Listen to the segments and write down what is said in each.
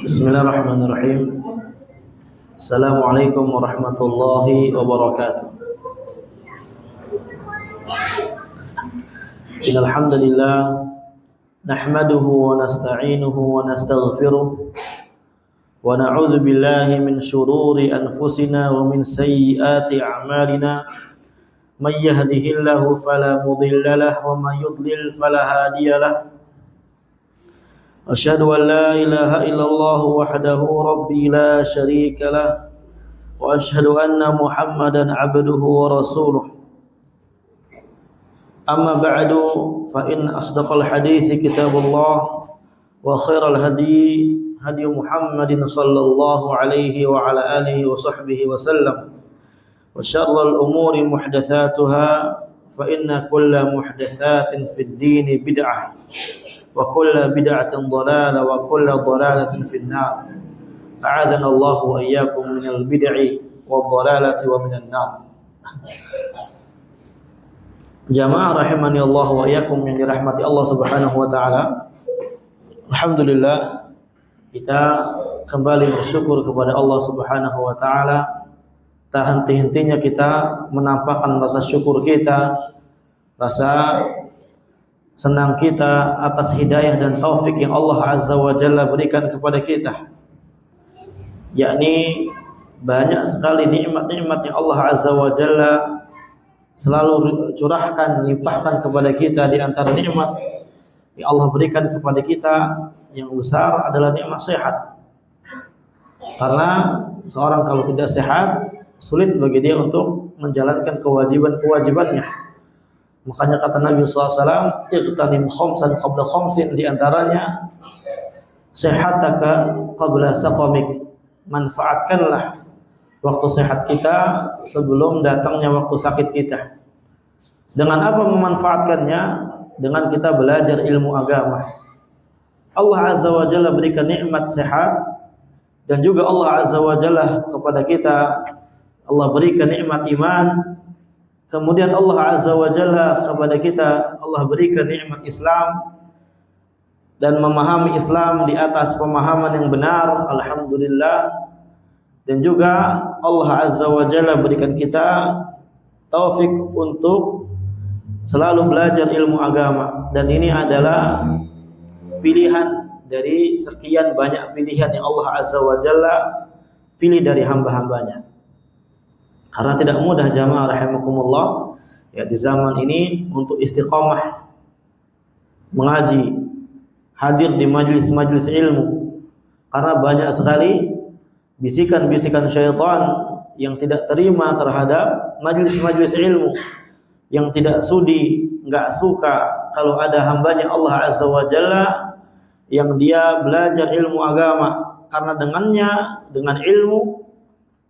Bismillahirrahmanirrahim. Assalamualaikum warahmatullahi wabarakatuh. Innal hamdalillah nahmaduhu wa nasta'inuhu wa nastaghfiruh wa na'udzu billahi min shururi anfusina wa min sayyiati a'malina. May yahdihillahu fala mudilla lahu wa may yudlil fala hadiya lahu. Asyhadu an la ilaha illallah wahdahu rabbi la syarika lah wa asyhadu anna Muhammadan abduhu wa rasuluh. Amma ba'du fa in asdaqal hadithi kitabullah wa khairal hadi Muhammadin sallallahu alaihi wa ala alihi wa sahbihi wa sallam wa syarrul umuri muhdatsatuha fa inna kulla muhdatsatin fid dini bid'ah wa kulla bid'atin dhalalah wa kulla dhalalatin finnar. A'adzana Allah wa iyyakum minal bid'i wad dhalalati wa minan nar. Jamaah rahimani Allah wa iyyakum yang dirahmati Allah Subhanahu wa taala. Alhamdulillah kita kembali bersyukur kepada Allah Subhanahu wa taala. Tak henti-hentinya kita menampakkan rasa syukur kita, rasa senang kita atas hidayah dan taufik yang Allah Azza wa Jalla berikan kepada kita, yakni banyak sekali nikmat-nikmat yang Allah Azza wa Jalla selalu curahkan, limpahkan kepada kita. Di antara nikmat yang Allah berikan kepada kita yang besar adalah nikmat sehat, karena seorang kalau tidak sehat sulit bagi dia untuk menjalankan kewajiban-kewajibannya. Makanya kata Nabi SAW, iqtanim khamsan qabla khamsin, diantaranya sehataka qabla saqamik, manfaatkanlah waktu sehat kita sebelum datangnya waktu sakit kita. Dengan apa memanfaatkannya? Dengan kita belajar ilmu agama. Allah Azza wa Jalla berikan nikmat sehat, dan juga Allah Azza wa Jalla kepada kita Allah berikan nikmat iman. Kemudian Allah Azza wa Jalla kepada kita Allah berikan nikmat Islam dan memahami Islam di atas pemahaman yang benar, alhamdulillah. Dan juga Allah Azza wa Jalla berikan kita taufik untuk selalu belajar ilmu agama, dan ini adalah pilihan dari sekian banyak pilihan yang Allah Azza wa Jalla pilih dari hamba-hambanya. Karena tidak mudah jamaah rahimakumullah ya di zaman ini untuk istiqamah mengaji, hadir di majlis-majlis ilmu, karena banyak sekali bisikan-bisikan syaitan yang tidak terima terhadap majlis-majlis ilmu, yang tidak sudi, enggak suka kalau ada hambanya Allah Azza wa Jalla yang dia belajar ilmu agama, karena dengannya, dengan ilmu,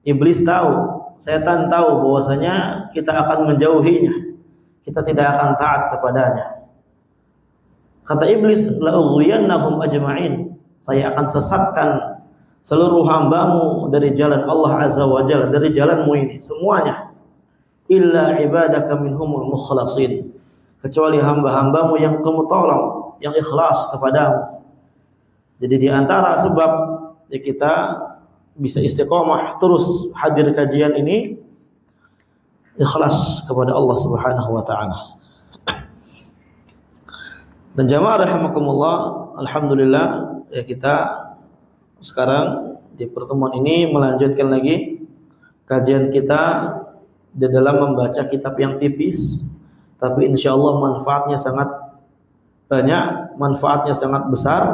iblis tahu, setan tahu bahwasanya kita akan menjauhinya, kita tidak akan taat kepadanya. Kata iblis, la ughwiyannahum ajma'in, saya akan sesatkan seluruh hambamu dari jalan Allah Azza wa Jalla, dari jalanmu ini semuanya, illa ibadaka minhumul mukhlasin, kecuali hamba-hambamu yang kamu tolong, yang ikhlas kepadamu. Jadi di antara sebab ya kita bisa istiqomah terus hadir kajian ini, ikhlas kepada Allah Subhanahu wa taala. Dan jamaah rahimakumullah, alhamdulillah ya kita sekarang di pertemuan ini melanjutkan lagi kajian kita di dalam membaca kitab yang tipis, tapi insyaallah manfaatnya sangat banyak, manfaatnya sangat besar,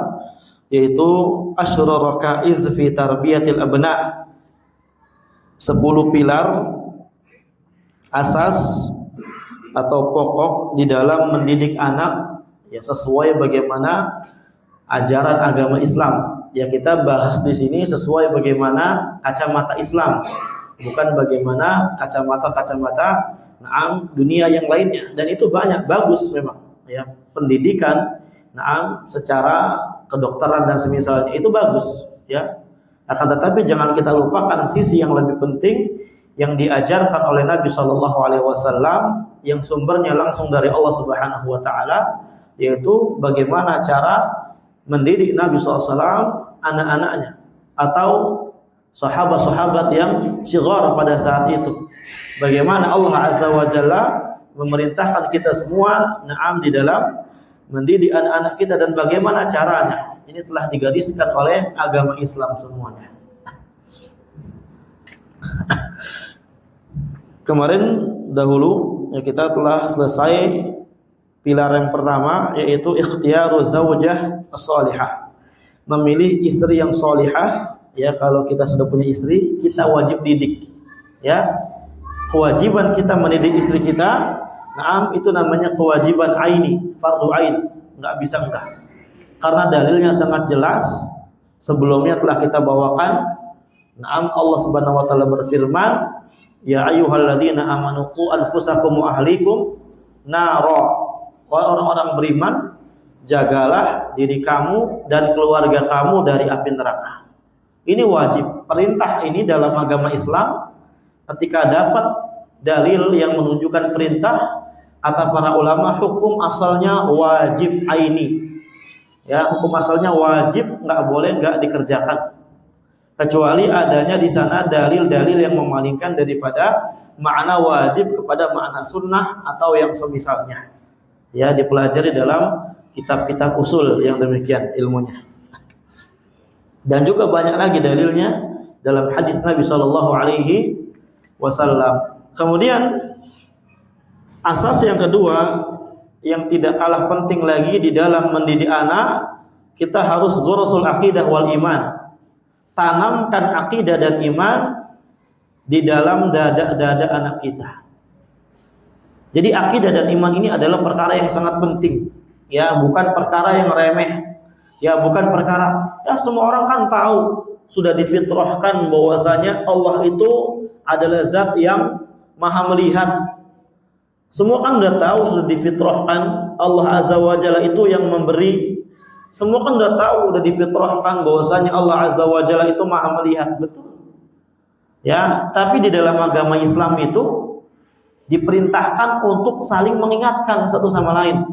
yaitu Asyrul Rakaiz fi Tarbiyatil Abna, 10 pilar asas atau pokok di dalam mendidik anak ya sesuai bagaimana ajaran agama Islam. Ya kita bahas di sini sesuai bagaimana kacamata Islam, bukan bagaimana kacamata dunia yang lainnya. Dan itu banyak, bagus memang ya, pendidikan secara kedokteran dan semisalnya itu bagus ya. Akan tetapi jangan kita lupakan sisi yang lebih penting yang diajarkan oleh Nabi Shallallahu Alaihi Wasallam yang sumbernya langsung dari Allah Subhanahu Wa Taala, yaitu bagaimana cara mendidik Nabi SAW anak-anaknya atau sahabat-sahabat yang syighar pada saat itu. Bagaimana Allah Azza wa Jalla memerintahkan kita semua di dalam mendidik anak-anak kita dan bagaimana caranya. Ini telah digariskan oleh agama Islam semuanya. Kemarin dahulu kita telah selesai pilar yang pertama, yaitu ikhtiyaru zaujah as-salihah. Memilih istri yang salihah. Ya, kalau kita sudah punya istri, kita wajib didik. Ya, kewajiban kita mendidik istri kita. Itu namanya kewajiban aini, fardu ain. Enggak bisa enggak. Karena dalilnya sangat jelas. Sebelumnya telah kita bawakan. Allah Subhanahu wa taala berfirman, "Ya ayyuhalladzina amanu qu anfusakum wa ahlikum nara." Wahai orang-orang beriman, jagalah diri kamu dan keluarga kamu dari api neraka. Ini wajib. Perintah ini dalam agama Islam, ketika dapat dalil yang menunjukkan perintah, kata para ulama, hukum asalnya wajib aini. Ya, hukum asalnya wajib, nggak boleh nggak dikerjakan. Kecuali adanya di sana dalil-dalil yang memalingkan daripada makna wajib kepada makna sunnah atau yang semisalnya. Ya, dipelajari dalam kitab-kitab usul yang demikian ilmunya. Dan juga banyak lagi dalilnya dalam hadis Nabi Shallallahu Alaihi Wasallam. Kemudian asas yang kedua yang tidak kalah penting lagi di dalam mendidik anak, kita harus ghursul aqidah wal iman. Tanamkan akidah dan iman di dalam dada anak kita. Jadi akidah dan iman ini adalah perkara yang sangat penting. Ya, bukan perkara yang remeh. Ya, bukan perkara, ya semua orang kan tahu, sudah difitrahkan bahwasanya Allah itu adalah zat yang maha melihat. Semua kan sudah tahu, sudah difitrahkan Allah Azza wa Jalla itu yang memberi. Semua kan sudah tahu, sudah difitrahkan bahwasanya Allah Azza wa Jalla itu maha melihat, betul. Ya, tapi di dalam agama Islam itu diperintahkan untuk saling mengingatkan satu sama lain.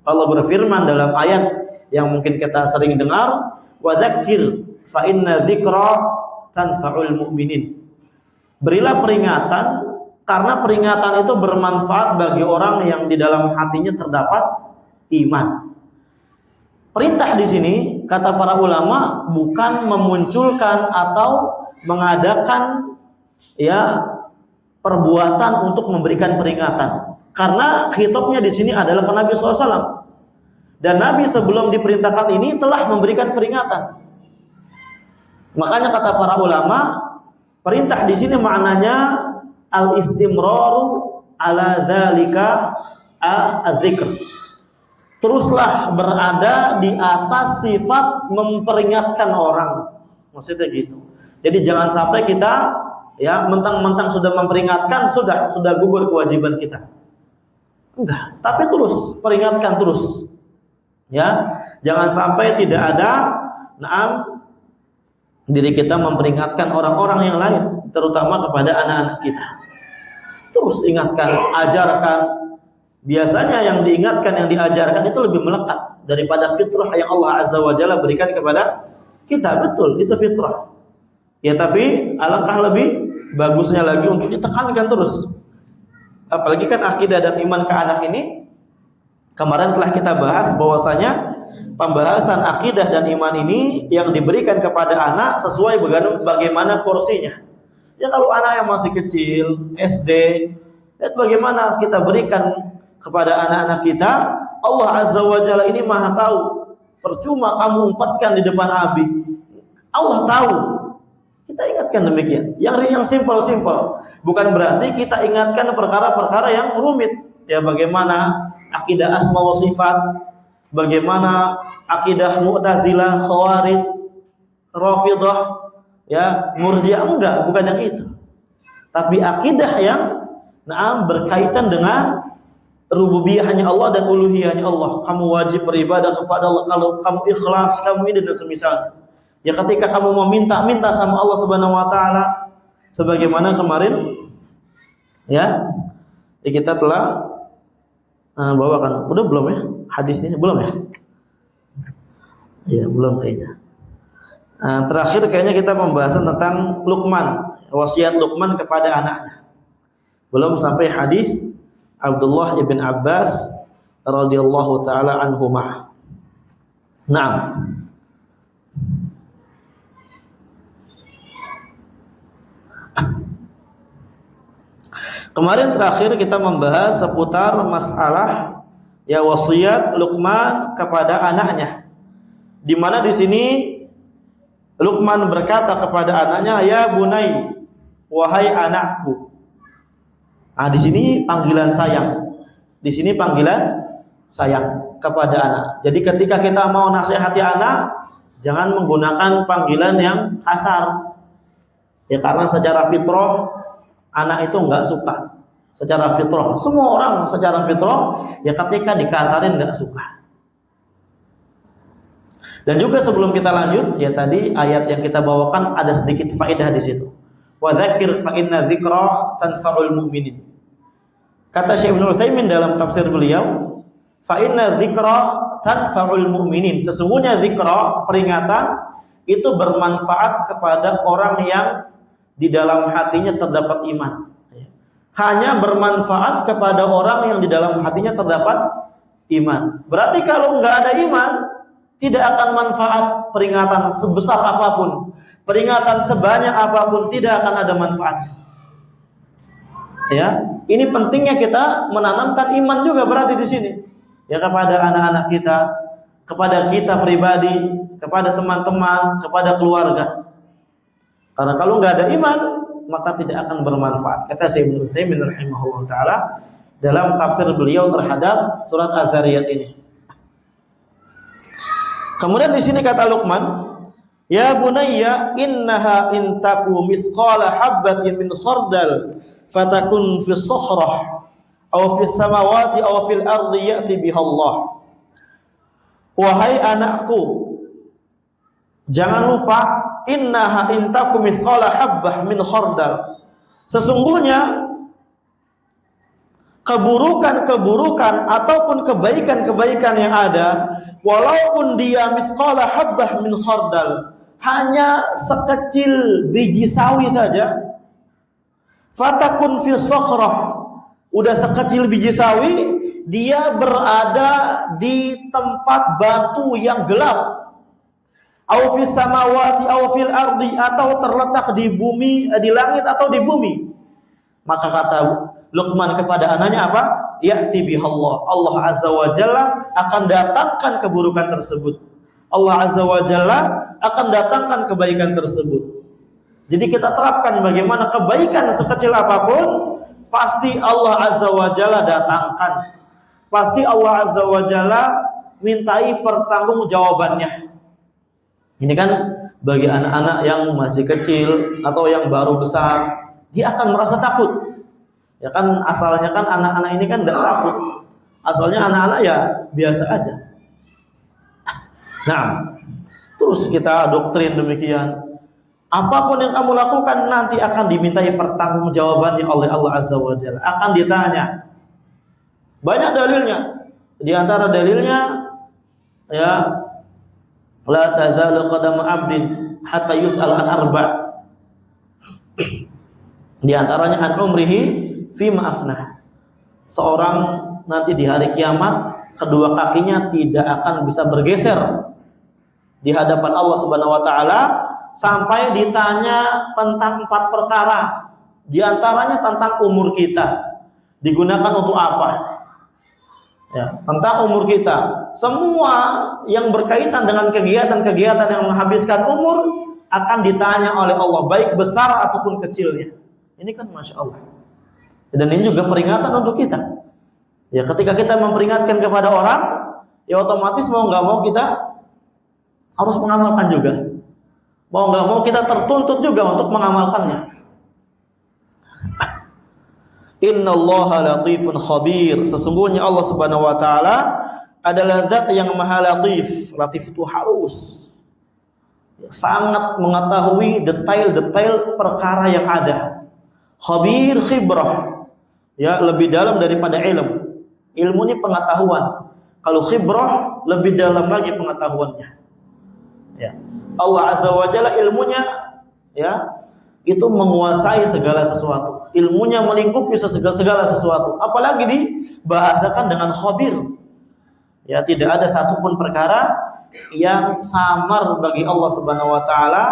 Allah berfirman dalam ayat yang mungkin kita sering dengar, wa dzakir fa inna dzikra tanfa'ul mu'minin. Berilah peringatan karena peringatan itu bermanfaat bagi orang yang di dalam hatinya terdapat iman. Perintah di sini kata para ulama bukan memunculkan atau mengadakan ya perbuatan untuk memberikan peringatan, karena khitabnya di sini adalah ke Nabi SAW, dan Nabi sebelum diperintahkan ini telah memberikan peringatan. Makanya kata para ulama, perintah di sini maknanya al-istimraru ala dzalika adzikr. Teruslah berada di atas sifat memperingatkan orang, maksudnya gitu. Jadi jangan sampai kita ya mentang-mentang sudah memperingatkan sudah gugur kewajiban kita. Enggak, tapi terus peringatkan terus. Ya, jangan sampai tidak ada diri kita memperingatkan orang-orang yang lain, terutama kepada anak-anak kita. Terus ingatkan, ajarkan. Biasanya yang diingatkan, yang diajarkan itu lebih melekat daripada fitrah yang Allah Azza wa Jalla berikan kepada kita. Betul, itu fitrah. Ya, tapi alangkah lebih bagusnya lagi untuk ditekankan terus. Apalagi kan akidah dan iman ke anak ini, kemarin telah kita bahas bahwasanya pembahasan akidah dan iman ini yang diberikan kepada anak sesuai bagaimana porsinya. Ya, kalau anak yang masih kecil, SD, lihat bagaimana kita berikan kepada anak-anak kita. Allah Azza wa Jalla ini maha tahu. Percuma kamu umpatkan di depan Abi. Allah tahu. Kita ingatkan demikian. Yang simpel-simpel. Bukan berarti kita ingatkan perkara-perkara yang rumit. Ya, bagaimana akidah asma wa sifat, bagaimana akidah Mu'tazilah, Khawarij, Rafidhah, ya, Murji'ah, enggak, bukan yang itu. Tapi akidah yang berkaitan dengan rububiyahnya Allah dan uluhiyahnya Allah. Kamu wajib beribadah kepada Allah kalau kamu ikhlas, kamu ini dan semisalnya. Ya, ketika kamu mau minta sama Allah Subhanahu wa taala sebagaimana kemarin ya kita telah bawakan. Udah belum ya hadisnya? Belum ya? Ya, belum kayaknya. Terakhir kayaknya kita pembahasan tentang Luqman, wasiat Luqman kepada anaknya. Belum sampai hadis Abdullah ibn Abbas radhiyallahu taala anhumah. Naam. Kemarin terakhir kita membahas seputar masalah ya wasiat Luqman kepada anaknya. Di mana di sini Luqman berkata kepada anaknya, "Ya bunai, wahai anakku." Di sini panggilan sayang. Di sini panggilan sayang kepada anak. Jadi ketika kita mau nasihati anak, jangan menggunakan panggilan yang kasar. Ya karena secara fitrah anak itu enggak suka. Secara fitrah, semua orang secara fitrah ya ketika dikasarin enggak suka. Dan juga sebelum kita lanjut, ya tadi ayat yang kita bawakan ada sedikit faedah di situ. Wa dzakir fa inna dzikra tanfa'ul mu'minin. Kata Syekh Ibnu Utsaimin dalam tafsir beliau, fa inna dzikra tanfa'ul mu'minin. Sesungguhnya dzikra, peringatan itu bermanfaat kepada orang yang di dalam hatinya terdapat iman. Hanya bermanfaat kepada orang yang di dalam hatinya terdapat iman. Berarti kalau nggak ada iman, tidak akan manfaat peringatan sebesar apapun, peringatan sebanyak apapun tidak akan ada manfaat. Ya, ini pentingnya kita menanamkan iman juga berarti di sini. Ya kepada anak-anak kita, kepada kita pribadi, kepada teman-teman, kepada keluarga. Karena kalau nggak ada iman, maka tidak akan bermanfaat. Kata Syekh Ibnu Utsaimin rahimahullah taala dalam tafsir beliau terhadap surat Az-Zariyat ini. Kemudian di sini kata Luqman, "Ya bunayya innaha in taku mithqala habbatin min khardal fatakun fi sakhrah aw fi samawati aw fil ardi ya'ti biha Allah." Wahai anakku, jangan lupa innaha in taku mithqala habbah min khardal. Sesungguhnya keburukan-keburukan ataupun kebaikan-kebaikan yang ada, walaupun dia mithqala habbah min khardal, hanya sekecil biji sawi saja, fatakun fi sakhrah, udah sekecil biji sawi, dia berada di tempat batu yang gelap, au fis samawati au fil ardi, atau terletak di bumi, di langit atau di bumi. Maka kata Luqman kepada anaknya apa? Ya'ti bihallah. Allah Azza wa Jalla akan datangkan keburukan tersebut. Allah Azza wa Jalla akan datangkan kebaikan tersebut. Jadi kita terapkan bagaimana kebaikan sekecil apapun pasti Allah Azza wa Jalla datangkan. Pasti Allah Azza wa Jalla mintai pertanggungjawabannya. Ini kan bagi anak-anak yang masih kecil atau yang baru besar, dia akan merasa takut. Ya kan asalnya kan anak-anak ini kan tidak takut. Asalnya anak-anak ya biasa aja. Nah, terus kita doktrin demikian. Apapun yang kamu lakukan nanti akan dimintai pertanggungjawabannya oleh Allah Azza wa Jalla. Akan ditanya. Banyak dalilnya. Di antara dalilnya ya la tazalu qadama 'abdin hatta yus'al an arba'. Di antaranya an umrihi fi ma'afnah. Seorang nanti di hari kiamat kedua kakinya tidak akan bisa bergeser di hadapan Allah Subhanahu wa taala sampai ditanya tentang 4 perkara. Di antaranya tentang umur kita. Digunakan untuk apa? Ya, tentang umur kita. Semua yang berkaitan dengan kegiatan-kegiatan yang menghabiskan umur akan ditanya oleh Allah, baik besar ataupun kecilnya. Ini kan Masya Allah. Dan ini juga peringatan untuk kita. Ya, ketika kita memperingatkan kepada orang, ya otomatis mau nggak mau kita harus mengamalkan juga. Mau nggak mau kita tertuntut juga untuk mengamalkannya. Innallaha latifun khabir. Sesungguhnya Allah Subhanahu wa taala adalah zat yang maha latif. Latif itu halus. Sangat mengetahui detail-detail perkara yang ada. Khabir khibrah. Ya, lebih dalam daripada ilmu. Ilmu ini pengetahuan. Kalau khibrah lebih dalam lagi pengetahuannya. Ya. Allah Azza wa Jalla ilmunya ya itu menguasai segala sesuatu. Ilmunya melingkupi segala sesuatu. Apalagi dibahasakan dengan khabir. Ya, tidak ada satupun perkara yang samar bagi Allah Subhanahu wa taala,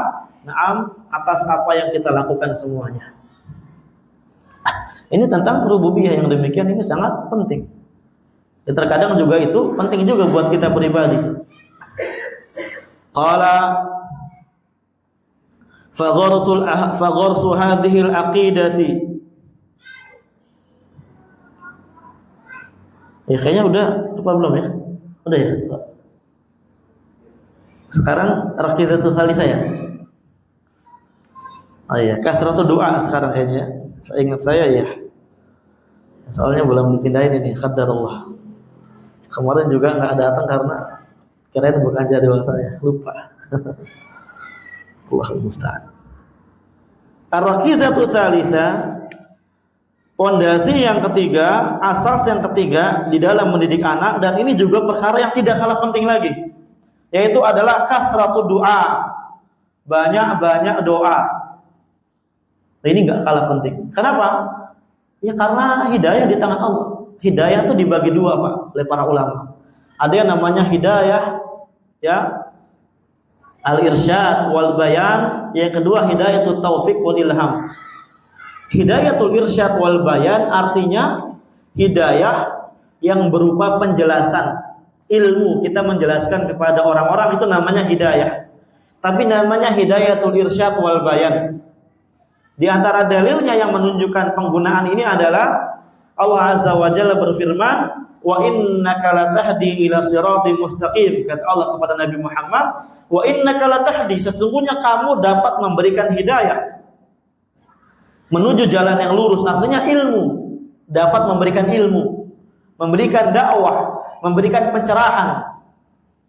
na'am, atas apa yang kita lakukan semuanya. Ini tentang rububiyah yang demikian ini sangat penting. Ya, terkadang juga itu penting juga buat kita pribadi. Qala fagharsu hadhihi al-aqidati. Ya kayaknya udah apa belum ya? Udah ya? Sekarang rakizatu tsalitsah ya? Oh iya, kasratu doa sekarang kayaknya. Saya ingat saya ya. Soalnya belum dipindahin ini, qadarullah. Kemarin juga enggak datang karena kirain bukan jadwal saya, lupa. Allahul musta'an. Ar-rakizatu tsalitsah, pondasi yang ketiga, asas yang ketiga di dalam mendidik anak, dan ini juga perkara yang tidak kalah penting lagi, yaitu adalah kasratu doa, banyak doa. Nah, ini nggak kalah penting. Kenapa? Ya karena hidayah di tangan Allah. Hidayah itu dibagi dua, Pak, oleh para ulama. Ada yang namanya hidayah, ya, al-irsyad wal bayan. Yang kedua hidayatul taufik wal ilham. Hidayatul irsyad wal bayan artinya hidayah yang berupa penjelasan ilmu, kita menjelaskan kepada orang-orang, itu namanya hidayah. Tapi namanya hidayatul irsyad wal bayan. Di antara dalilnya yang menunjukkan penggunaan ini adalah Allah Azza wa Jalla berfirman, wa innaka latahdi ila siratal mustaqim. Kata Allah kepada Nabi Muhammad, wa innaka latahdi, sesungguhnya kamu dapat memberikan hidayah menuju jalan yang lurus, artinya ilmu, dapat memberikan ilmu, memberikan dakwah, memberikan pencerahan.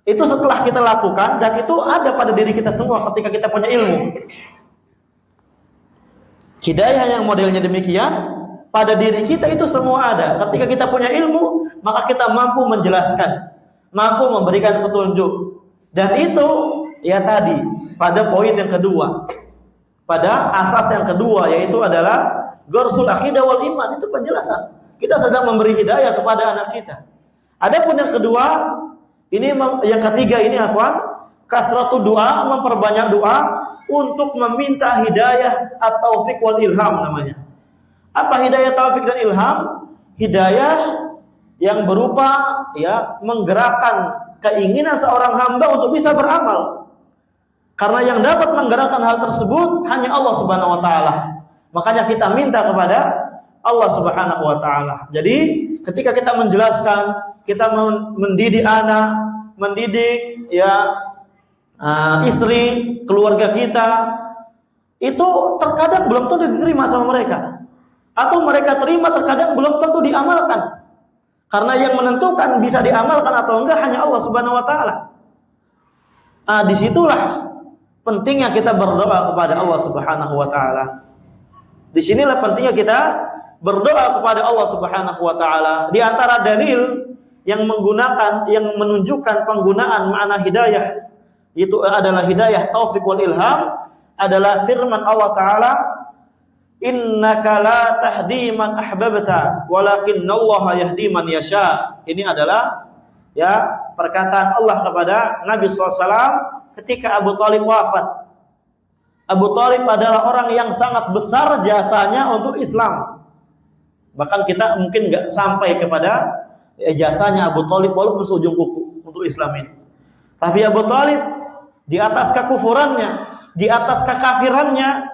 Itu setelah kita lakukan, dan itu ada pada diri kita semua ketika kita punya ilmu. Hidayah yang modelnya demikian pada diri kita itu semua ada. Ketika kita punya ilmu, maka kita mampu menjelaskan, mampu memberikan petunjuk. Dan itu ya tadi pada poin yang kedua, pada asas yang kedua, yaitu adalah gharsul aqidah wal iman. Itu penjelasan. Kita sedang memberi hidayah kepada anak kita. Adapun yang kedua, ini yang ketiga ini kasratu doa, memperbanyak doa untuk meminta hidayah at-taufik wal ilham namanya. Apa hidayah taufik dan ilham? Hidayah yang berupa ya menggerakkan keinginan seorang hamba untuk bisa beramal. Karena yang dapat menggerakkan hal tersebut hanya Allah Subhanahu wa taala. Makanya kita minta kepada Allah Subhanahu wa taala. Jadi, ketika kita menjelaskan, kita mendidik anak, mendidik ya istri, keluarga kita, itu terkadang belum tentu diterima sama mereka. Atau mereka terima terkadang belum tentu diamalkan. Karena yang menentukan bisa diamalkan atau enggak hanya Allah Subhanahu wa taala. Disitulah pentingnya kita berdoa kepada Allah Subhanahu wa taala. Disinilah pentingnya kita berdoa kepada Allah Subhanahu wa taala. Di antara dalil yang menunjukkan penggunaan makna hidayah, itu adalah hidayah taufik wal ilham, adalah firman Allah taala, innaka la tahdi man ahbabta walakinallaha yahdi man yasha. Ini adalah ya perkataan Allah kepada Nabi SAW ketika Abu Thalib wafat. Abu Thalib adalah orang yang sangat besar jasanya untuk Islam. Bahkan kita mungkin nggak sampai kepada jasanya Abu Thalib walaupun seujung kuku untuk Islam ini. Tapi Abu Thalib di atas kekufurannya, di atas kekafirannya,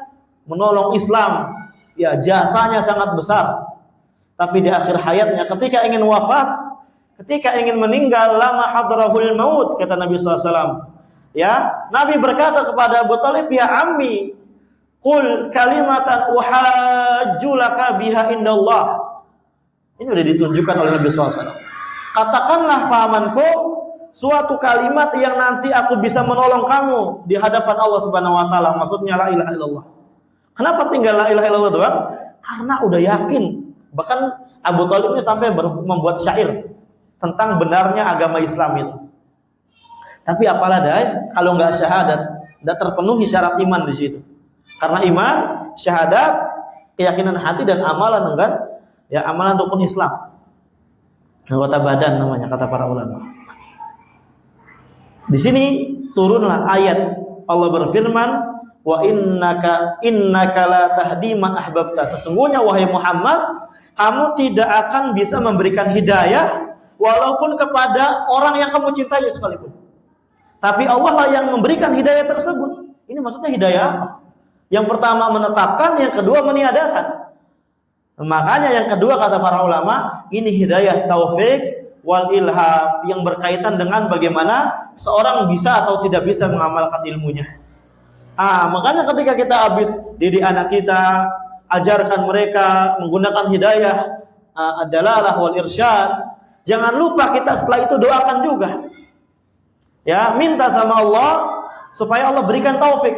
menolong Islam, ya jasanya sangat besar. Tapi di akhir hayatnya ketika ingin wafat, ketika ingin meninggal, lama hadrahul maut, kata Nabi SAW. Ya, Nabi berkata kepada Abu Thalib, ya ammi, qul kalimatan uhajju laka biha indallah. Ini sudah ditunjukkan oleh Nabi SAW. Katakanlah pamanku suatu kalimat yang nanti aku bisa menolong kamu di hadapan Allah Subhanahu wa taala. Maksudnya la ilaha illallah. Kenapa tinggal la ilaha illallah doang? Karena udah yakin. Bahkan Abu Thalib ini sampai membuat syair tentang benarnya agama Islam itu. Tapi apalah daya kalau nggak syahadat, tidak terpenuhi syarat iman di situ. Karena iman, syahadat, keyakinan hati dan amalan kan, ya amalan rukun Islam. Anggota badan namanya kata para ulama. Di sini turunlah ayat Allah berfirman, wa innaka la tahdi man ahbabta. Sesungguhnya wahai Muhammad, kamu tidak akan bisa memberikan hidayah walaupun kepada orang yang kamu cintai sekalipun. Tapi Allah lah yang memberikan hidayah tersebut. Ini maksudnya hidayah apa? Yang pertama menetapkan, yang kedua meniadakan. Makanya yang kedua kata para ulama, ini hidayah taufik wal ilham yang berkaitan dengan bagaimana seorang bisa atau tidak bisa mengamalkan ilmunya. Makanya ketika kita habis didik anak kita, ajarkan mereka menggunakan hidayah ad-dalalah wal irsyad, jangan lupa kita setelah itu doakan juga. Ya, minta sama Allah supaya Allah berikan taufik,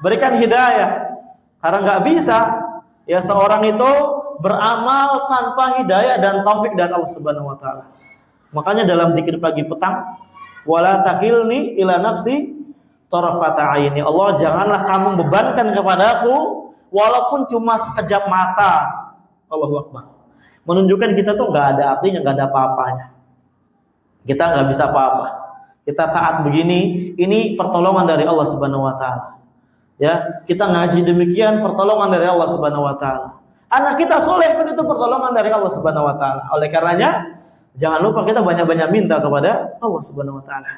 berikan hidayah. Karena nggak bisa ya seorang itu beramal tanpa hidayah dan taufik dari Allah Subhanahu wa taala. Makanya dalam zikir pagi petang, wala takilni ila nafsi tarfata aini. Allah, janganlah kamu bebankan kepadaku walaupun cuma sekejap mata. Allahu Akbar. Menunjukkan kita tuh nggak ada artinya, nggak ada apa-apanya. Kita nggak bisa apa-apa. Kita taat begini, ini pertolongan dari Allah Subhanahu wa taala. Ya, kita ngaji demikian pertolongan dari Allah Subhanahu wa taala. Anak kita soleh pun itu pertolongan dari Allah Subhanahu wa taala. Oleh karenanya, jangan lupa kita banyak-banyak minta kepada Allah Subhanahu wa taala.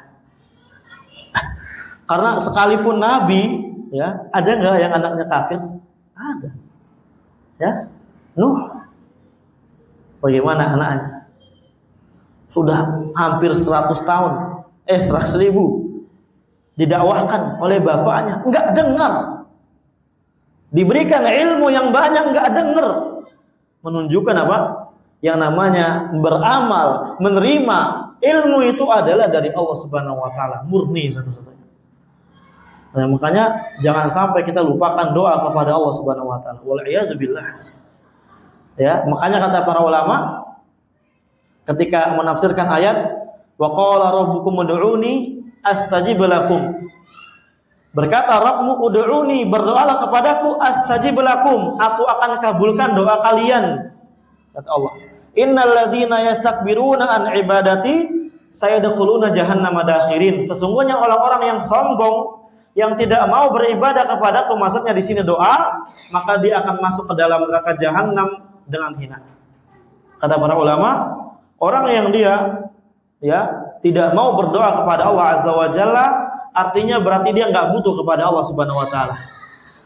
Karena sekalipun nabi, ya, ada enggak yang anaknya kafir? Ada. Ya. Nuh. Bagaimana anaknya? Sudah hampir 100 tahun. 100.000 didakwahkan oleh bapaknya, enggak dengar. Diberikan ilmu yang banyak, enggak dengar. Menunjukkan apa? Yang namanya beramal, menerima ilmu itu adalah dari Allah Subhanahu wa taala, murni satu-satunya. Nah, makanya jangan sampai kita lupakan doa kepada Allah Subhanahu wa taala. Wal iyad billah. Ya, makanya kata para ulama ketika menafsirkan ayat wa qala rabbukum ud'uni astajib lakum. Berkata Rabbmu ud'uni, berdoalah kepadaku, astajib lakum, aku akan kabulkan doa kalian. Kata Allah, innal ladzina yastakbiruna an ibadati sayadkhuluna jahannama dakhirin. Sesungguhnya orang-orang yang sombong, yang tidak mau beribadah kepadaku, maksudnya di sini doa, maka dia akan masuk ke dalam neraka jahanam dengan hina. Kata para ulama, orang yang dia tidak mau berdoa kepada Allah Azza wa Jalla, artinya berarti dia nggak butuh kepada Allah Subhanahu wa taala.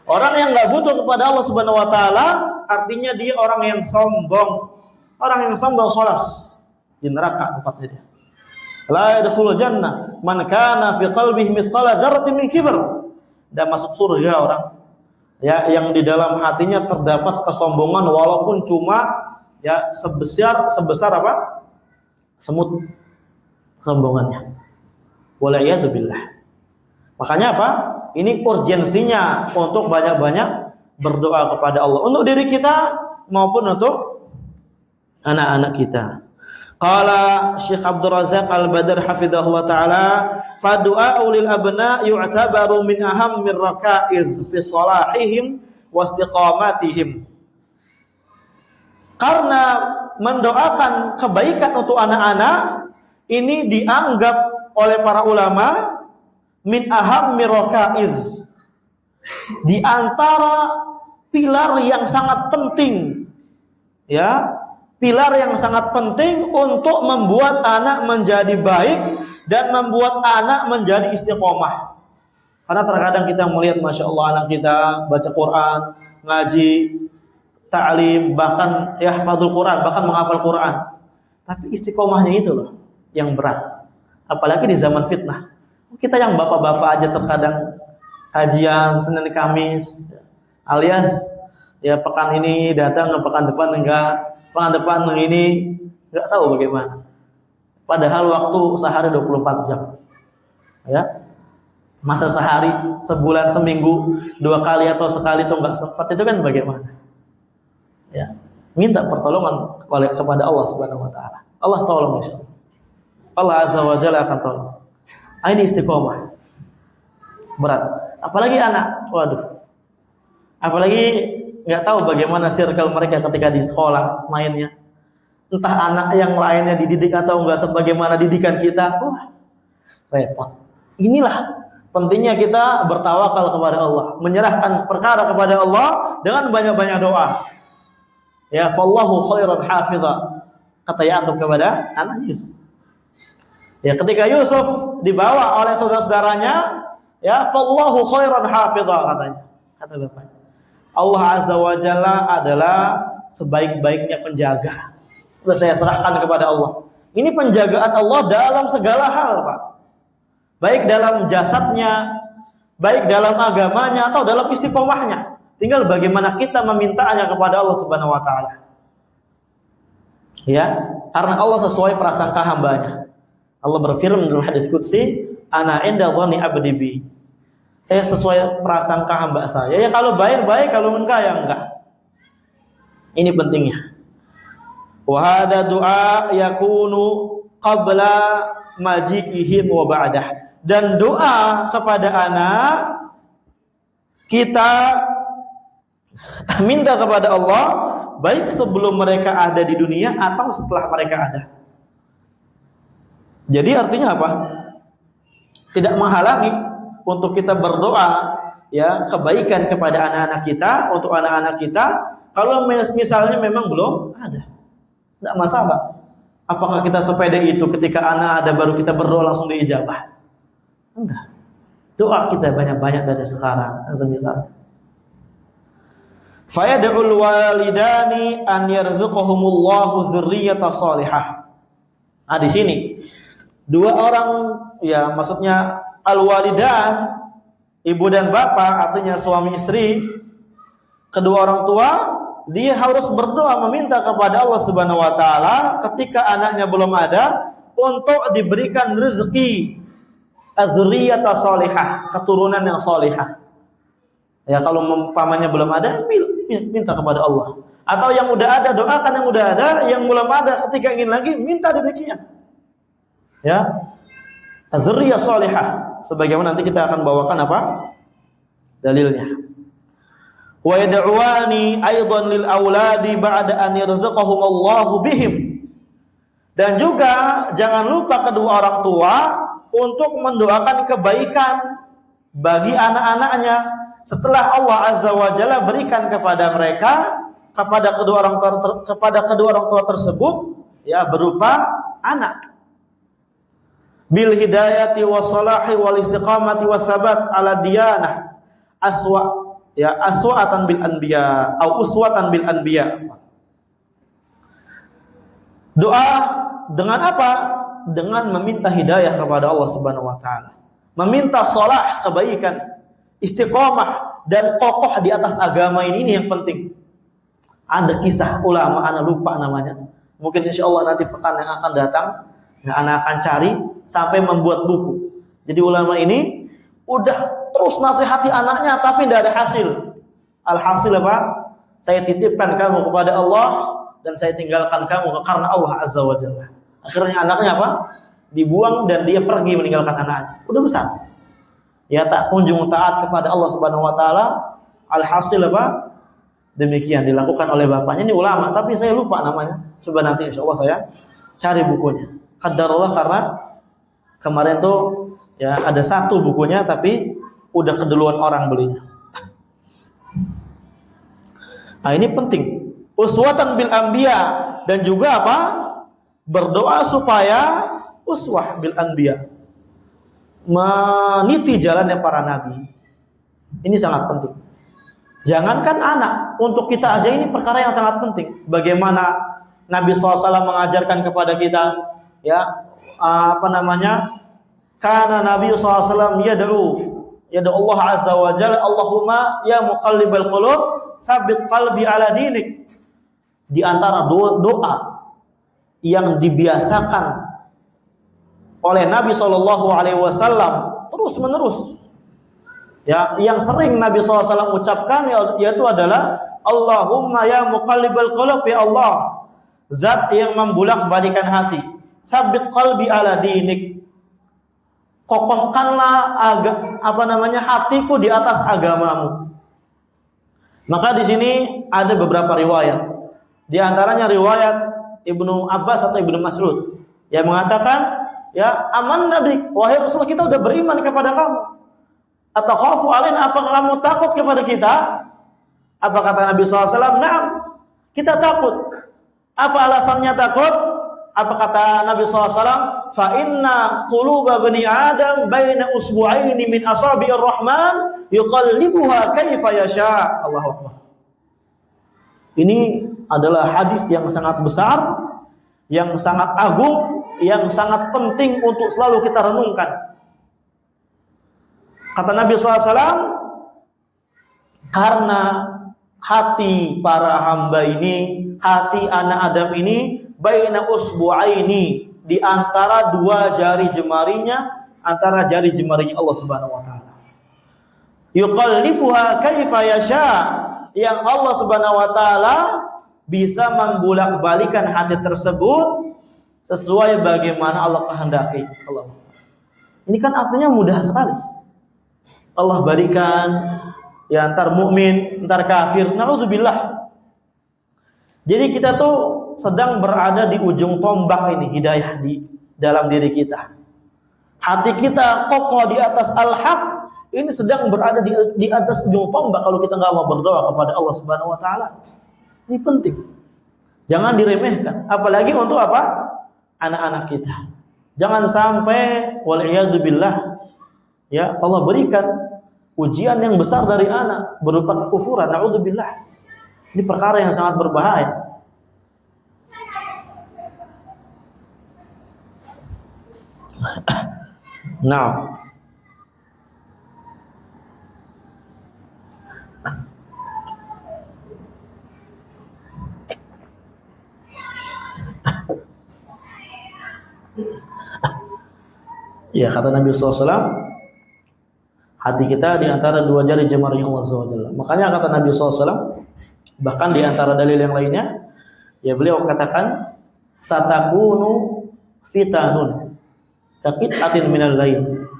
Orang yang nggak butuh kepada Allah Subhanahu wa taala, artinya dia orang yang sombong. Orang yang sombong khalas di neraka tempatnya dia. La yadkhulul jannah man kana fi qalbihi mithqala dzarratin min kibr. Dan masuk surga orang ya yang di dalam hatinya terdapat kesombongan walaupun cuma ya sebesar apa? Semut kesombongannya. Wala'iyadu billah. Makanya apa? Ini urgensinya untuk banyak-banyak berdoa kepada Allah untuk diri kita maupun untuk anak-anak kita. Qala Syekh Abdul Razak Al-Badr hafidhahu wa ta'ala, fa du'a'u lil abna yu'tabaru min ahammir rakaiz fi salahihim wa istiqamatihim. Karena mendoakan kebaikan untuk anak-anak ini dianggap oleh para ulama min ahammir rakaiz, di antara pilar yang sangat penting, ya, pilar yang sangat penting untuk membuat anak menjadi baik dan membuat anak menjadi istiqomah. Karena terkadang kita melihat, masya Allah, anak kita baca Quran, ngaji, ta'lim, bahkan yahfadzul Quran, bahkan menghafal Quran, tapi istiqomahnya itu loh yang berat. Apalagi di zaman fitnah. Kita yang bapak-bapak aja terkadang kajian Senin Kamis, alias ya pekan ini datang, pekan depan enggak, pekan depan ini enggak tahu bagaimana. Padahal waktu sehari 24 jam. Ya. Masa sehari, sebulan, seminggu, 2 kali atau sekali itu enggak sempat, itu kan bagaimana? Ya. Minta pertolongan kepada Allah Subhanahu wa taala. Allah tolong insyaallah. Allah Azza wa Jalla akan tolong. Ini istiqomah. Berat. Apalagi anak, waduh. Apalagi nggak tahu bagaimana circle mereka ketika di sekolah mainnya. Entah anak yang lainnya dididik atau enggak sebagaimana didikan kita. Wah, repot. Inilah pentingnya kita bertawakal kepada Allah, menyerahkan perkara kepada Allah dengan banyak-banyak doa. Ya, fallahu khairan hafidha, kata Yakub kepada anak Yusuf. Ya, ketika Yusuf dibawa oleh saudara-saudaranya, ya, fallahu khairan hafidha katanya. Kata bapaknya. Allah Azza wa Jalla adalah sebaik-baiknya penjaga. Sudah saya serahkan kepada Allah. Ini penjagaan Allah dalam segala hal, Pak. Baik dalam jasadnya, baik dalam agamanya atau dalam istiqomahnya. Tinggal bagaimana kita memintanya kepada Allah Subhanahu wa taala. Ya, karena Allah sesuai prasangka hambanya. Allah berfirman dalam hadis qudsi, "Ana inda dhanni 'abdi bi." Saya sesuai prasangka hamba saya. Ya kalau baik, kalau enggak ya enggak. Ini pentingnya. Wa hadza du'a yakunu qabla maji'ihim wa ba'dah. Dan doa kepada anak kita minta kepada Allah baik sebelum mereka ada di dunia atau setelah mereka ada. Jadi artinya apa? Tidak menghalangi untuk kita berdoa ya kebaikan kepada anak-anak kita, untuk anak-anak kita kalau misalnya memang belum ada. Tidak masalah. Apakah kita sepede itu ketika anak ada baru kita berdoa langsung diijabah? Enggak. Doa kita banyak-banyak dari sekarang. Misalnya. Fayad'ul walidani an yarzuqahumullahu dzurriyyatan shalihah. Nah, di sini dua orang ya maksudnya al-walidan, ibu dan bapak, artinya suami istri, kedua orang tua, dia harus berdoa meminta kepada Allah Subhanahu wa taala ketika anaknya belum ada untuk diberikan rezeki az-dzurriyyata shalihah, keturunan yang salihah. Ya kalau umpamanya belum ada, minta kepada Allah. Atau yang udah ada, doakan yang udah ada, yang belum ada ketika ingin lagi minta demikian. Ya. Az-dzurriyyah shalihah, sebagaimana nanti kita akan bawakan apa? Dalilnya. Wa yad'uani aidan lil auladi ba'da an yarzuqahum Allahu bihim. Dan juga jangan lupa kedua orang tua untuk mendoakan kebaikan bagi anak-anaknya setelah Allah Azza wa Jalla berikan kepada mereka, kepada kedua orang tua tersebut ya berupa anak. Bil hidayati wassalahi wal istiqamati wassabat ala diyanah aswatan bil anbiya atau uswatan bil anbiya. Doa dengan apa? Dengan meminta hidayah kepada Allah Subhanahu wa taala. Meminta salah, kebaikan, istiqomah dan kokoh di atas agama ini yang penting. Ada kisah ulama, ana lupa namanya. Mungkin insyaallah nanti pekan yang akan datang ana akan cari sampai membuat buku. Jadi ulama ini udah terus nasihati anaknya tapi tidak ada hasil. Alhasil apa? Saya titipkan kamu kepada Allah dan saya tinggalkan kamu karena Allah Azza wa Jalla. Akhirnya anaknya apa? Dibuang dan dia pergi meninggalkan anaknya. Udah besar. Ya tak kunjung taat kepada Allah Subhanahu wa taala. Alhasil apa? Demikian dilakukan oleh bapaknya. Ini ulama tapi saya lupa namanya. Coba nanti insyaallah saya cari bukunya. Qadarullah karena kemarin tuh ya ada satu bukunya tapi udah keduluan orang belinya. Nah ini penting. Uswatan bil anbiya dan juga apa? Berdoa supaya uswah bil anbiya. Meniti jalannya para nabi. Ini sangat penting. Jangankan anak, untuk kita aja ini perkara yang sangat penting. Bagaimana Nabi SAW mengajarkan kepada kita ya karena Nabi SAW yad'u Allah Azza wa Jalla Allahumma ya muqallibal qulub tsabbit qalbi ala dinik. Di antara doa yang dibiasakan oleh Nabi SAW terus menerus ya yang sering Nabi SAW ucapkan yaitu adalah Allahumma ya muqallibal qulub, ya Allah zat yang membulak-balikan hati, tsabbit qalbi ala dinik, kokohkanlah hatiku di atas agamamu. Maka di sini ada beberapa riwayat. Di antaranya riwayat Ibnu Abbas atau Ibnu Mas'ud yang mengatakan, ya, aman Nabi, wahai Rasulullah, kita udah beriman kepada kamu. Atau khafu alaina, apakah kamu takut kepada kita? Apa kata Nabi SAW? Naam, kita takut. Apa alasannya takut? Apa kata Nabi SAW? Fa inna quluba bani Adam baina usbu'aini min asabi'ir rahman yuqallibuha kaifa yasha. Allahu Akbar. Ini adalah hadis yang sangat besar, yang sangat agung, yang sangat penting untuk selalu kita renungkan. Kata Nabi SAW, karena hati para hamba ini, hati anak Adam ini, baina usbu'aini, di antara dua jari jemarinya, antara jari jemarinya Allah Subhanahu wa taala. Yuqallibuha kaifa yasha, yang Allah Subhanahu wa taala bisa membolak-balikan hati tersebut sesuai bagaimana Allah kehendaki. Allah. Ini kan artinya mudah sekali. Allah balikan, ya, antar mukmin, antar kafir. Naudzubillah. Jadi kita tuh sedang berada di ujung tombak ini, hidayah di dalam diri kita. Hati kita kokoh di atas al-haq, ini sedang berada di atas ujung tombak kalau kita nggak mau berdoa kepada Allah Subhanahu wa taala. Ini penting. Jangan diremehkan, apalagi untuk apa? Anak-anak kita. Jangan sampai wal'iyadzubillah, ya, Allah berikan ujian yang besar dari anak berupa kekufuran. Naudzubillah. Ini perkara yang sangat berbahaya. Now, ya, kata Nabi SAW, hati kita di antara dua jari jemari Allah SWT. Makanya kata Nabi SAW, bahkan di antara dalil yang lainnya, ya, beliau katakan, satakunu fitanun kaqit'atin minal lail.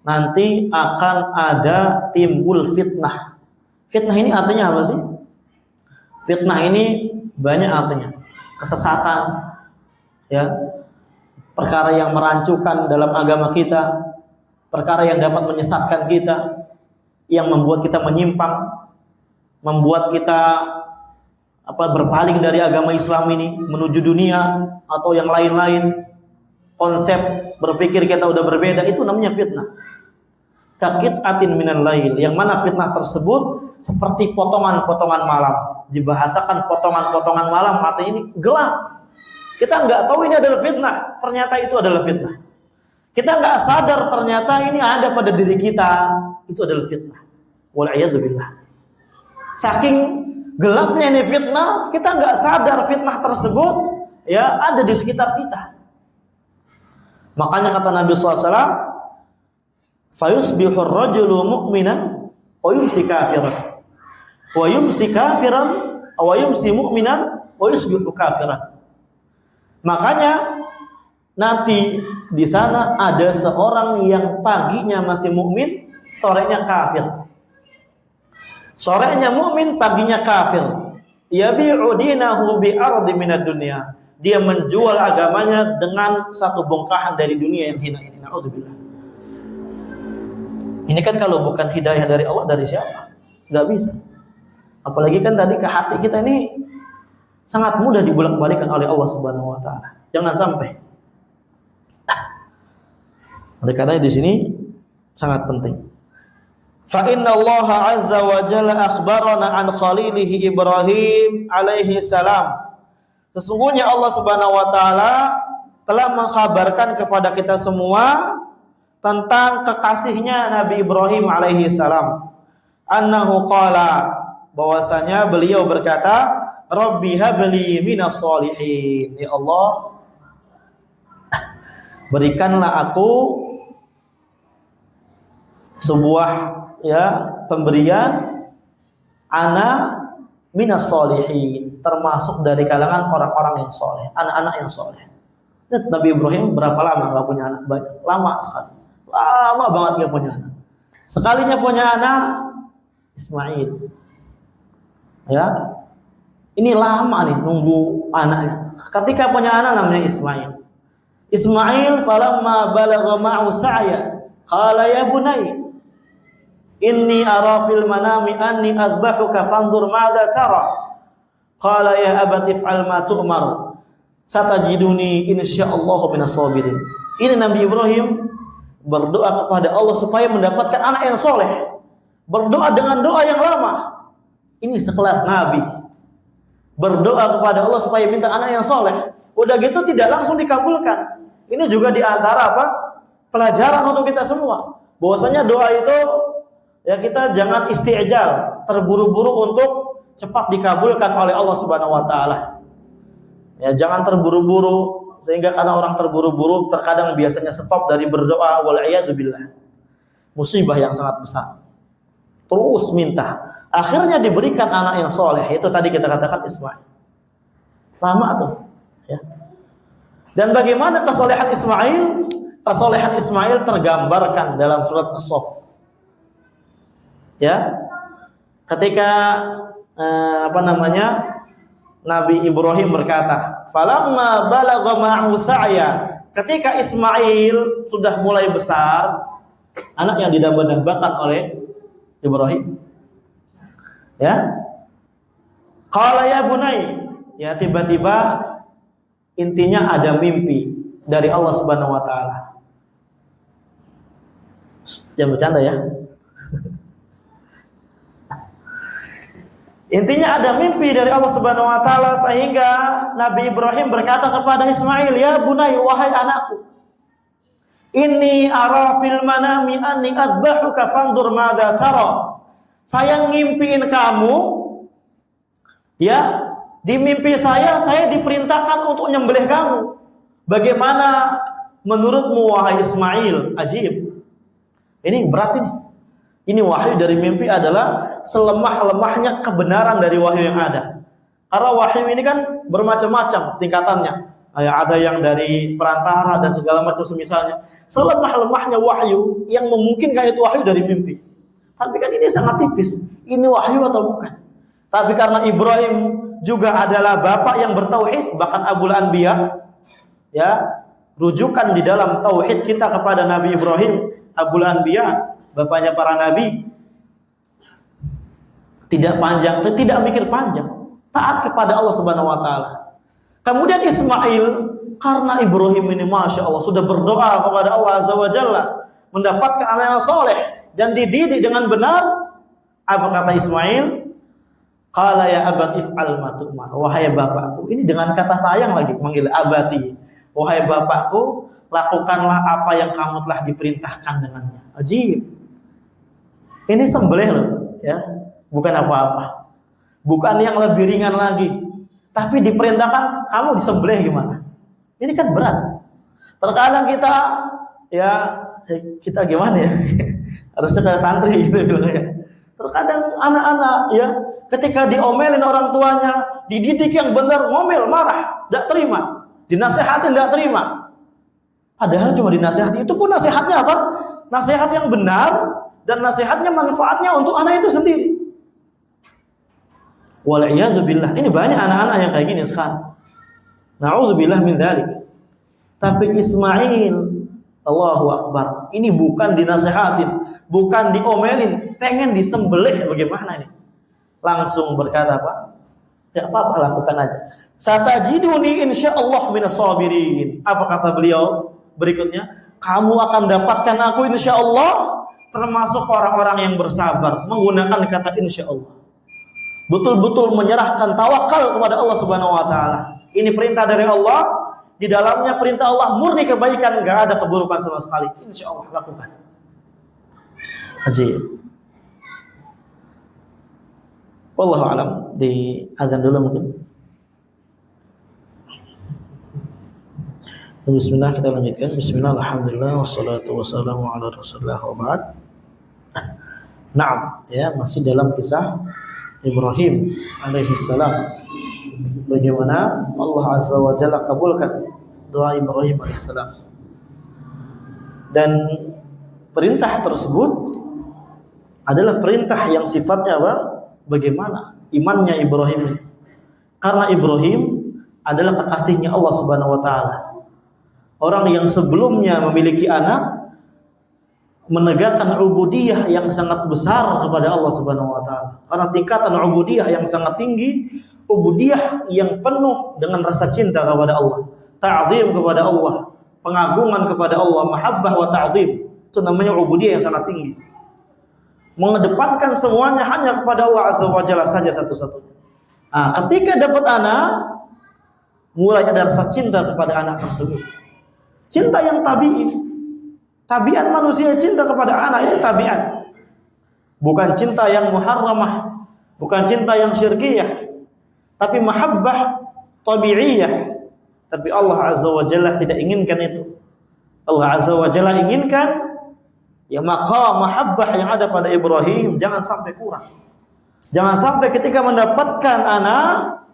Nanti akan ada timbul fitnah. Fitnah ini artinya apa sih? Fitnah ini banyak artinya. Kesesatan, ya, perkara yang merancukan dalam agama kita, perkara yang dapat menyesatkan kita, yang membuat kita menyimpang, membuat kita berpaling dari agama Islam ini menuju dunia atau yang lain-lain. Konsep berpikir kita udah berbeda, itu namanya fitnah. Kaqit'atin minal lail, yang mana fitnah tersebut seperti potongan-potongan malam. Dibahasakan potongan-potongan malam, artinya ini gelap. Kita nggak tahu ini adalah fitnah, ternyata itu adalah fitnah. Kita nggak sadar ternyata ini ada pada diri kita, itu adalah fitnah. Wal'iyadzubillah. Saking gelapnya ini fitnah, kita nggak sadar fitnah tersebut, ya, ada di sekitar kita. Makanya kata Nabi SAW, fayusbihur rajulu mu'minan wa yumsi kafiran, wa yumsi kafiran wa yumsi mu'minan wa yusbihu kafiran. Makanya nanti di sana ada seorang yang paginya masih mukmin, sorenya kafir. Sorenya mukmin, paginya kafir. Yabi'u dinahu bi ardi minad dunya. Dia menjual agamanya dengan satu bongkahan dari dunia yang hina ini. Naudzubillah. Ini kan kalau bukan hidayah dari Allah, dari siapa? Gak bisa. Apalagi kan tadi ke hati kita ini sangat mudah dibolak-balikan oleh Allah Subhanahu wa taala. Jangan sampai. Oleh karena di sini sangat penting. Fa inna Allah azza wa jalla akhbarana an khalilihi Ibrahim alaihi salam. Sesungguhnya Allah Subhanahu wa taala telah mengkhabarkan kepada kita semua tentang kekasihnya Nabi Ibrahim alaihi salam. Annahu qala, bahwasanya beliau berkata, Rabbi habli minas sholihin. Ya Allah, berikanlah aku sebuah, ya, pemberian ana minas sholihin, termasuk dari kalangan orang-orang yang soleh, anak-anak yang soleh. Nabi Ibrahim berapa lama gak punya anak? Banyak, lama sekali. Lama banget nggak punya anak. Sekalinya punya anak, Ismail. Ya, ini lama nih nunggu anaknya. Ketika punya anak namanya Ismail. Ismail falamma balagha ma'u sa'ya qala ya bunay inni ara fil manami anni adbahuka fanzur madza tara qala ya abati if'al ma tu'mar satajiduni insyaallahu minas sabirin. Ini Nabi Ibrahim berdoa kepada Allah supaya mendapatkan anak yang soleh. Berdoa dengan doa yang lama. Ini sekelas Nabi berdoa kepada Allah supaya minta anak yang soleh. Udah gitu tidak langsung dikabulkan. Ini juga diantara apa? Pelajaran untuk kita semua. Bahwasanya doa itu ya kita jangan isti'jal, terburu-buru untuk cepat dikabulkan oleh Allah Subhanahu wa taala. Ya, jangan terburu-buru sehingga karena orang terburu-buru terkadang biasanya stop dari berdoa wal iyadu billah. Musibah yang sangat besar. Terus minta. Akhirnya diberikan anak yang soleh. Itu tadi kita katakan Ismail. Lama tuh. Ya. Dan bagaimana kesolehan Ismail? Kesolehan Ismail tergambarkan dalam surat As-Saff. Ya. Ketika Nabi Ibrahim berkata, "Falamma balagha ma'u sa'ya." Ketika Ismail sudah mulai besar, anak yang didamba-dambakan oleh Ibrahim. Ya. Qala ya bunai. Ya, tiba-tiba intinya ada mimpi dari Allah Subhanahu wa taala. Jangan bercanda ya. Intinya ada mimpi dari Allah Subhanahu wa taala sehingga Nabi Ibrahim berkata kepada Ismail, "Ya bunai, wahai anakku, inni ara fil manami anni adbahuka fanzur madza tara." Saya ngimpiin kamu, ya, di mimpi saya diperintahkan untuk nyembelih kamu. Bagaimana menurutmu wahai Ismail? Ajib. Ini berat ini. Ini wahyu dari mimpi adalah selemah-lemahnya kebenaran dari wahyu yang ada. Karena wahyu ini kan bermacam-macam tingkatannya. Ada yang dari perantara dan segala macam semisalnya. Selemah-lemahnya wahyu yang memungkinkan itu wahyu dari mimpi. Tapi kan ini sangat tipis. Ini wahyu atau bukan? Tapi karena Ibrahim juga adalah bapak yang bertauhid, bahkan Abul Anbiya, ya, rujukan di dalam tauhid kita kepada Nabi Ibrahim, Abul Anbiya, bapaknya para nabi, tidak panjang, tidak mikir panjang, taat kepada Allah Subhanahu wa taala. Kemudian Ismail, karena Ibrahim ini Masya Allah sudah berdoa kepada Allah Azza wa Jalla, mendapatkan anak yang soleh dan dididik dengan benar. Apa kata Ismail? Qala ya abati if'al ma tu'mar. Wahai bapakku, ini dengan kata sayang lagi manggil abati. Wahai bapakku, lakukanlah apa yang kamu telah diperintahkan dengannya. Ajib. Ini sembelih loh, ya. Bukan apa-apa. Bukan yang lebih ringan lagi. Tapi diperintahkan kamu disembelih gimana? Ini kan berat. Terkadang kita gimana ya? Harusnya kayak santri gitu bilangnya. Terkadang anak-anak ya, ketika diomelin orang tuanya, dididik yang benar, ngomel, marah, tidak terima, dinasihatin tidak terima. Padahal cuma dinasihati, itu pun nasihatnya apa? Nasihat yang benar dan nasihatnya manfaatnya untuk anak itu sendiri. Wal'iyadzubillah. Ini banyak anak-anak yang kayak gini sekarang. Na'udzubillah min dzalik. Tapi Ismail, Allahu Akbar, ini bukan dinasihatin, bukan diomelin, pengen disembelih. Bagaimana ini? Langsung berkata apa? Ya apa-apa, lakukan aja. Satajiduni insyaallah minas sabirin. Apa kata beliau berikutnya? Kamu akan dapatkan aku insyaallah termasuk orang-orang yang bersabar. Menggunakan kata insyaallah. Betul-betul menyerahkan tawakal kepada Allah Subhanahu wa taala. Ini perintah dari Allah. Di dalamnya perintah Allah murni kebaikan, enggak ada keburukan sama sekali. Insyaallah lakukan. Ajib. Wallahu alam. Di azan dulu mungkin. Bismillah, kita lanjutkan. Bismillah, alhamdulillah, wassalatu wassalamu ala rasulillah wa ba'd. Naam, ya, masih dalam kisah Ibrahim alaihi salam. Bagaimana Allah Azza wa Jalla kabulkan doa Ibrahim alaihi salam. Dan perintah tersebut adalah perintah yang sifatnya apa? Bagaimana imannya Ibrahim? Karena Ibrahim adalah kekasihnya Allah Subhanahu wa taala. Orang yang sebelumnya memiliki anak menegakkan ubudiyah yang sangat besar kepada Allah Subhanahu wa taala. Karena tingkatan ubudiyah yang sangat tinggi, ubudiyah yang penuh dengan rasa cinta kepada Allah, ta'zim kepada Allah, pengagungan kepada Allah, mahabbah wa ta'zim. Itu namanya ubudiyah yang sangat tinggi. Mengedepankan semuanya hanya kepada Allah Azza wa Jalla saja satu-satunya. Nah, ketika dapat anak, mulai ada rasa cinta kepada anak tersebut. Cinta yang tabi'i. Tabiat manusia cinta kepada anak itu tabiat. Bukan cinta yang muharramah, bukan cinta yang syirkiyah, tapi mahabbah tabi'iyah. Tapi Allah Azza wa Jalla tidak inginkan itu. Allah Azza wa Jalla inginkan ya maqam mahabbah yang ada pada Ibrahim jangan sampai kurang. Jangan sampai ketika mendapatkan anak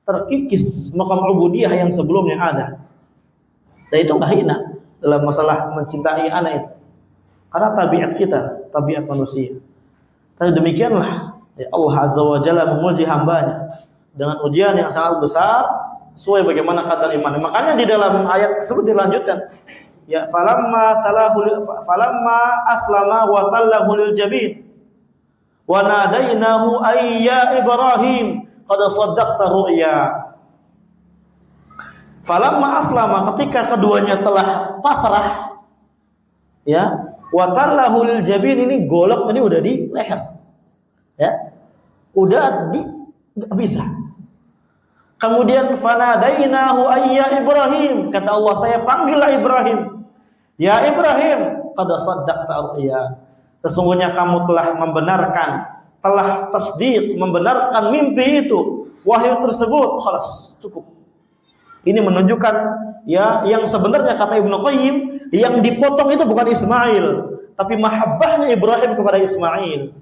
terkikis maqam ubudiyah yang sebelumnya ada. Dan itu enggak hina dalam masalah mencintai anak itu. Karena tabiat kita, tabiat manusia. Tapi demikianlah ya Allah Azza wa Jalla menguji hambanya dengan ujian yang sangat besar sesuai bagaimana kadar iman. Makanya di dalam ayat tersebut dilanjutkan ya falamma aslama wa tallahu lil jabin wa nadainahu ay ya Ibrahim qad saddaqta ru'ya. Falamma aslama, ketika keduanya telah pasrah, ya, wa tallahu lil jabin, ini golok ini udah di leher, ya, udah di nggak bisa. Kemudian fanadainahu ayya Ibrahim, kata Allah saya panggillah Ibrahim, ya Ibrahim, qad saddaqta ru'ya, sesungguhnya kamu telah membenarkan, telah tasdiq, membenarkan mimpi itu, wahyu tersebut, khalas, cukup. Ini menunjukkan ya yang sebenarnya kata Ibnu Qayyim yang dipotong itu bukan Ismail, tapi mahabbahnya Ibrahim kepada Ismail.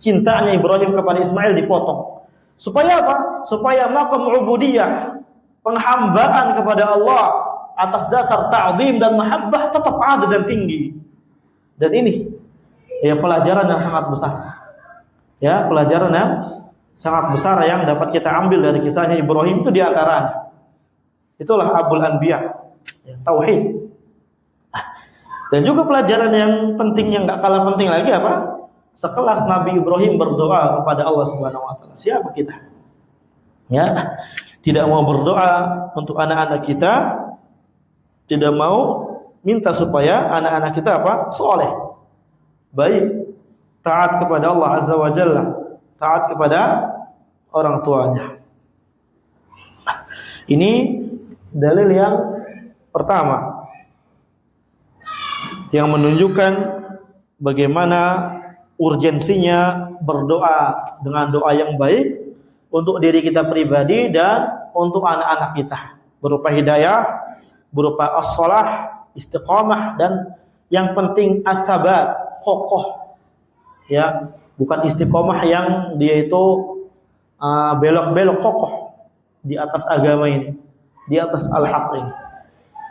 Cintanya Ibrahim kepada Ismail dipotong. Supaya apa? Supaya maqam ubudiyah, penghambaan kepada Allah atas dasar ta'zim dan mahabbah tetap ada dan tinggi. Dan ini ya pelajaran yang sangat besar. Ya, pelajaran yang sangat besar yang dapat kita ambil dari kisahnya Ibrahim itu di antaranya. Itulah Abul Anbiya, ya, tauhid. Dan juga pelajaran yang penting yang enggak kalah penting lagi apa? Sekelas Nabi Ibrahim berdoa kepada Allah Subhanahu wa taala. Siapa kita? Ya, tidak mau berdoa untuk anak-anak kita, tidak mau minta supaya anak-anak kita apa? Saleh. Baik, taat kepada Allah Azza wa Jalla, taat kepada orang tuanya. Ini dalil yang pertama yang menunjukkan bagaimana urgensinya berdoa dengan doa yang baik untuk diri kita pribadi dan untuk anak-anak kita, berupa hidayah, berupa as-shalah, istiqamah, dan yang penting as-sabat, kokoh. Ya, bukan istiqamah yang dia itu belok-belok, kokoh di atas agama ini, di atas al-haq ini.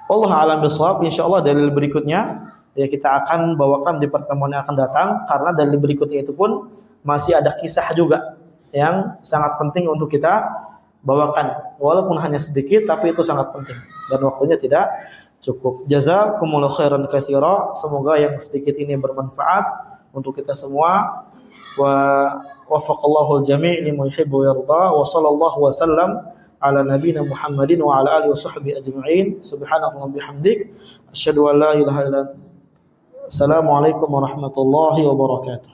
Allah a'lam bishawab. Insyaallah dalil berikutnya ya kita akan bawakan di pertemuan yang akan datang, karena dalil berikutnya itu pun masih ada kisah juga yang sangat penting untuk kita bawakan, walaupun hanya sedikit tapi itu sangat penting dan waktunya tidak cukup. Jazakumullahu khairan katsira. Semoga yang sedikit ini bermanfaat untuk kita semua. Wa waffaqallahu al-jami' lima yuhibbu wa yarda. Wa sallallahu wa sallam ala nabiyyina Muhammadin wa ala alihi wa sahbihi ajma'in. Subhanakallahumma bihamdik asyhadu an la ilaha illa anta. Assalamualaikum warahmatullahi wabarakatuh.